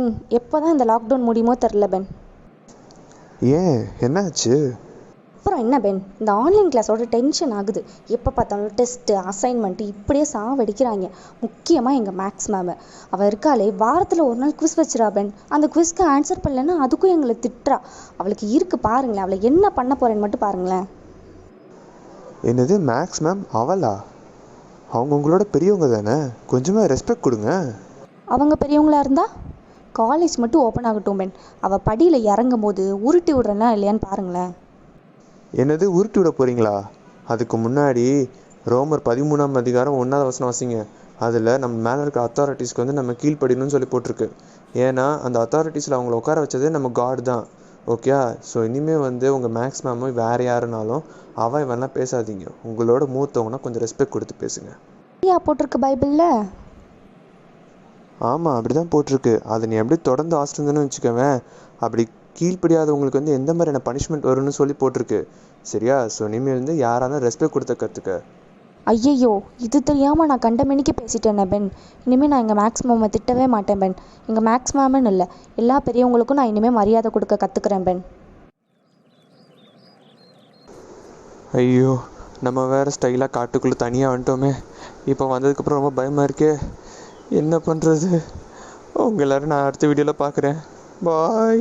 Pen, எப்போ தான் இந்த லாக்டவுன் முடியுமோ தெரில பென். ஏன் என்னாச்சு? அப்புறம் என்ன பென், இந்த ஆன்லைன் கிளாஸோட டென்ஷன் ஆகுது. எப்போ பார்த்தாலும் டெஸ்ட்டு அசைன்மெண்ட்டு இப்படியே சாவடிக்கிறாங்க. முக்கியமாக எங்கள் மேக்ஸ் மேமு, அவள் இருக்காளே, வாரத்தில் ஒரு நாள் குவிஸ் வச்சுரா பென். அந்த குவிஸ்க்கு ஆன்சர் பண்ணலன்னா அதுக்கும் எங்களை திட்டுறா. அவளுக்கு இருக்கு பாருங்களேன், அவளை என்ன பண்ண போகிறேன்னு மட்டும் பாருங்களேன். என்னது மேக்ஸ் மேம்? அவளா? அவங்க உங்களோட பெரியவங்க தானே, கொஞ்சமாக ரெஸ்பெக்ட் கொடுங்க. அவங்க பெரியவங்களா இருந்தா காலேஜ் மட்டும் ஓப்பன் ஆகட்டும் பென். அவள் படியில் இறங்கும் போது உருட்டி விடுறேன்னா இல்லையான்னு பாருங்களேன். என்னது உருட்டி விட போகிறீங்களா? அதுக்கு முன்னாடி ரோமர் 13ஆம் அதிகாரம் 1வது வசனம் வாசிங்க. அதில் நம்ம மேலே இருக்க அத்தாரிட்டிஸ்க்கு வந்து நம்ம கீழ்ப்படியணும்னு சொல்லி போட்டிருக்கு. ஏன்னா அந்த அத்தாரிட்டிஸில் அவங்கள உட்கார வச்சதே நம்ம காட் தான். ஓகே, ஸோ இனிமேல் வந்து உங்கள் மேக்ஸ் மேமோ வேறு யாருனாலும் அவன் இவெல்லாம் பேசாதீங்க. உங்களோட மூத்தவங்கன்னா கொஞ்சம் ரெஸ்பெக்ட் கொடுத்து பேசுங்க. போட்டிருக்கு பைபிளில். ஆமாம், அப்படி தான் போட்டிருக்கு. அதை நீ எப்படி தொடர்ந்து ஆசிரியங்கன்னு வச்சுக்கவேன். அப்படி கீழ்ப்படியாதவங்களுக்கு வந்து எந்த மாதிரியான பனிஷ்மெண்ட் வரும்னு சொல்லி போட்டிருக்கு. சரியா? ஸோ இனிமேல் வந்து யாராலும் ரெஸ்பெக்ட் கொடுத்த கற்றுக்க. ஐயையோ, இது தெரியாமல் நான் கண்டமேனிக்கு பேசிட்டேனே பென். இனிமேல் நான் எங்கள் மேக்ஸ் மேமை திட்டவே மாட்டேன் பென். எங்கள் மேக்ஸ் மேமுன்னு இல்லை, எல்லா பெரியவங்களுக்கும் நான் இனிமேல் மரியாதை கொடுக்க கற்றுக்குறேன் பென். ஐயோ, நம்ம வேறு ஸ்டைலாக காட்டுக்குள்ளே தனியாக வந்துட்டோமே. இப்போ வந்ததுக்கப்புறம் ரொம்ப பயமாக இருக்கே. என்ன பண்ணுறது? உங்கள் எல்லோரும் நான் அடுத்த வீடியோவில் பார்க்குறேன். பாய்.